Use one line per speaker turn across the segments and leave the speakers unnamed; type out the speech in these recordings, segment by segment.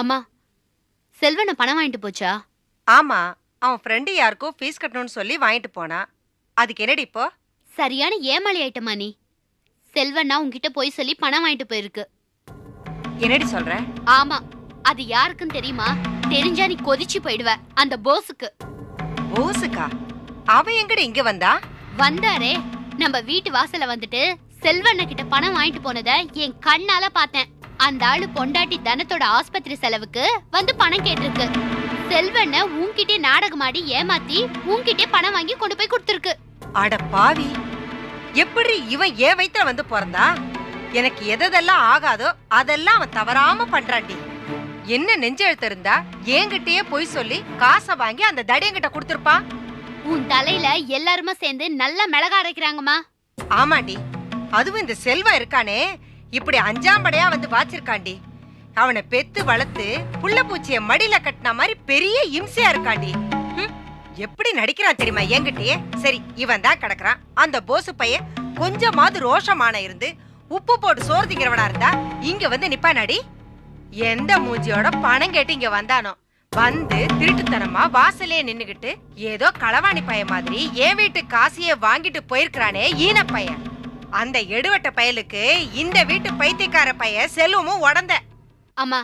அம்மா, செல்வனை பணம் வாங்கிட்டு போச்சா?
ஆமா, அவன் ஃப்ரெண்டு யாருக்கோ ஃபீஸ் கட்டணும்னு சொல்லி வாங்கிட்டு போனா. அதுக்கு என்னடி இப்போ?
சரியான ஏமாளி ஆயிட்டமா நீ. செல்வன்னா உன்கிட்ட போய் சொல்லி பணம் வாங்கிட்டு போயிருக்கு.
என்னடி சொல்ற?
ஆமா, அது யாருக்குன்னு தெரியுமா? தெரிஞ்சா நீ கொதிச்சு போயிடுவ. அந்த போஸுக்கு.
போஸுக்கா? அவன் எங்கடி இங்க வந்தா?
வந்தாரே, நம்ம வீட்டு வாசல்ல வந்துட்டு செல்வண்ண கிட்ட பணம் வாங்கிட்டு போனத என் கண்ணால பார்த்தேன். அந்த ஆளு பொண்டாட்டி தனத்தோட ஆஸ்பத்திரி செலவுக்கு வந்து பணம் கேட்டிருக்கு. செல்வண்ண உன்கிட்டே நாடகமாடி ஏமாத்தி உன்கிட்டே பணம் வாங்கி கொண்டு போய் கொடுத்துருக்கு.
அட பாவி, எப்படி இவன் ஏன் வயித்துல வந்து பிறந்தா? எனக்கு எதெல்லாம் ஆகாதோ அதெல்லாம் அவன் தவறாம பண்றான்டி. என்ன நெஞ்செழுத்து இருந்தா என்கிட்டயே போய் சொல்லி காசை வாங்கி அந்த தடியங்கிட்ட கொடுத்துருப்பான்.
உன் தலையில எல்லாருமா சேர்ந்து நல்லா மிளகா அரைக்கிறாங்கம்மா.
ஆமாண்டி, அதுவும் இந்த செல்வம் இருக்கானே, இப்படி அஞ்சாம்படையா வந்து வாச்சிருக்காண்டி. அவனை பெத்து வளர்த்து புள்ள பூச்சிய மடியில கட்டின மாதிரி பெரிய இம்சையா இருக்காண்டி. எப்படி நடிக்கிறான் தெரியுமா என்கிட்டயே? சரி, இவன் தான் கிடக்குறான். அந்த போசு பையன் கொஞ்சமாவது ரோஷமான இருந்து உப்பு போட்டு சோறு திங்கிறவனா இருந்தா இங்க வந்து நிப்பானாடி. எந்த மூஞ்சியோட பணம் கேட்டு இங்க வந்தானோ, வந்து திருட்டுத்தனமா வாசலே நின்னுகிட்டு ஏதோ களவாணி பையன் மாதிரி என் வீட்டு காசையே வாங்கிட்டு போயிருக்கிறானே ஈன பையன். அந்த எடுவட்ட பயலுக்கு இந்த வீட்டு பைத்தியக்கார பையன் செல்வமும் உடந்த.
அம்மா,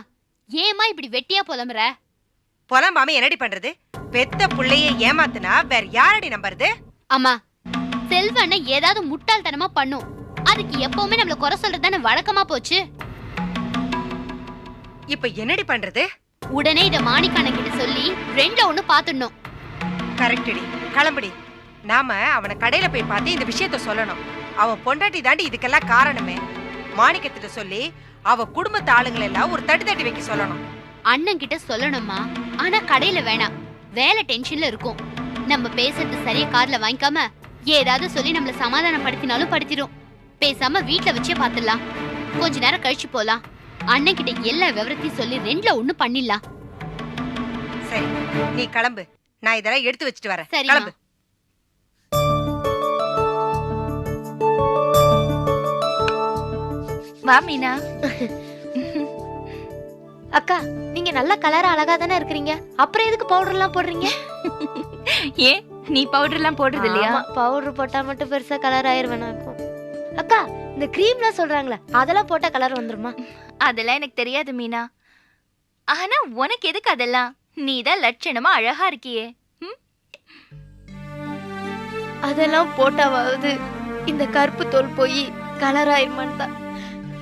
ஏமா இப்படி வெட்டியா புலம்புற?
புலம்பாம என்னடி பண்றது? பெத்த புள்ளைய ஏமாத்துனா வேற யாரடி நம்புறது?
அம்மா, செல்வண்ண ஏதாவது முட்டாள்தனமா பண்ணும். அதுக்கு எப்பவுமே நம்மள குறை சொல்றதுதானே வழக்கமா போச்சு.
இப்ப என்னடி பண்றது?
உடனே இத மாணிக்கான கிட்ட சொல்லி ரெண்டுல ஒண்ணு பாத்துடணும்.
கரெக்டடி, கிளம்புடி. நாம அவனை கடையில போய் பார்த்து இந்த விஷயத்த சொல்லணும். அவன் பொண்டாட்டி தாண்டி இதுக்கெல்லாம் காரணமே. மாணிக்கத்திட்ட சொல்லி அவ குடும்பத்து ஆளுங்களை எல்லாம் ஒரு தட்டி தட்டி வைக்க சொல்லணும்.
அண்ணன் கிட்ட சொல்லணுமா? ஆனா கடையில வேணாம், வேலை டென்ஷன்ல இருக்கும். நம்ம பேசுறது சரியா காதுல வாங்கிக்காம ஏதாவது சொல்லி நம்மள சமாதானப்படுத்தினாலும் படுத்திடும். பேசாம வீட்டுல வச்சே பாத்துடலாம். கொஞ்ச நேரம் கழிச்சு போலாம். அண்ணன் கிட்ட எல்லா விவரத்தையும் சொல்லி ரெண்டுல ஒண்ணு பண்ணிடலாம்.
சரி, நீ கிளம்பு. நான் இதெல்லாம் எடுத்து வச்சுட்டு வரேன்.
சரி,
கிளம்பு.
வா மீனா.
அக்கா, நீங்க நல்ல கலரா அழகா தானே இருக்கீங்க. அப்புறம் எதுக்கு பவுடர் எல்லாம் போடுறீங்க?
ஏன் நீ பவுடர் எல்லாம் போடுறது இல்லையா?
பவுடர் போட்டா மட்டும் பெருசா கலர் ஆயிருவேனாக்கும். அக்கா, இந்த கிரீம்லாம் சொல்றாங்களே, அதெல்லாம் போட்டா கலர் வந்துருமா?
அதெல்லாம் எனக்கு தெரியாது மீனா. ஆனா உனக்கு எதுக்கு அதெல்லாம்? நீதான் லட்சணமா அழகா இருக்கியே.
அதெல்லாம் போட்டாவது இந்த கருப்பு தோல் போய் கலர் ஆயிருமான்னு தான்.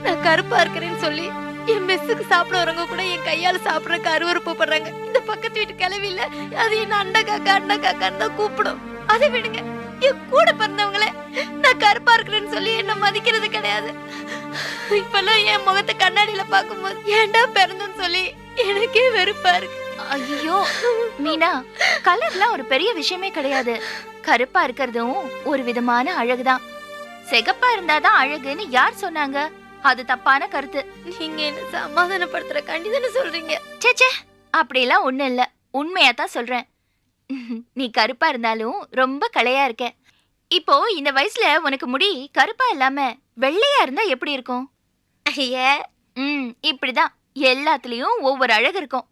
நான் கருப்பா இருக்கிறேன்னு சொல்லி என் மெஸ்ஸுக்கு சாப்பிட வரவங்க கூட என் கையால சாப்பிடறக்கு அருவருப்பு பண்றாங்க. இந்த பக்கத்து வீட்டு கிளவில அது என்ன அண்டா காக்கான்னு தான் கூப்பிடும். அதை விடுங்க, என் கூட பிறந்தவங்களே நான் கருப்பா இருக்கிறேன்னு சொல்லி என்ன மதிக்கிறது கிடையாது. இப்பெல்லாம் என் முகத்தை கண்ணாடியில பாக்கும்போது ஏன்டா பிறந்தன்னு சொல்லி எனக்கே வெறுப்பா இருக்கு.
ஐயோ மீனா, கலர்லாம் ஒரு பெரிய விஷயமே கிடையாது. கருப்பா இருக்கிறதும் ஒரு விதமான அழகுதான். சிகப்பா இருந்தாதான் அழகுன்னு யார் சொன்னாங்க? அது தப்பான கருத்து.
நீங்க என்ன சமாதானப்படுத்துற கண்டிதானே சொல்றீங்க?
சேச்சே, அப்படிலாம் ஒண்ணு இல்ல, உண்மையா தான் சொல்றேன். நீ கருப்பா இருந்தாலும் ரொம்ப கலையா இருக்க. இப்போ இந்த வயசுல உனக்கு முடி கருப்பா இல்லாம வெள்ளையா இருந்தா எப்படி இருக்கும்?
ஐயே,
இப்படிதான் எல்லாத்துலயும் ஒவ்வொரு அழகு இருக்கும்.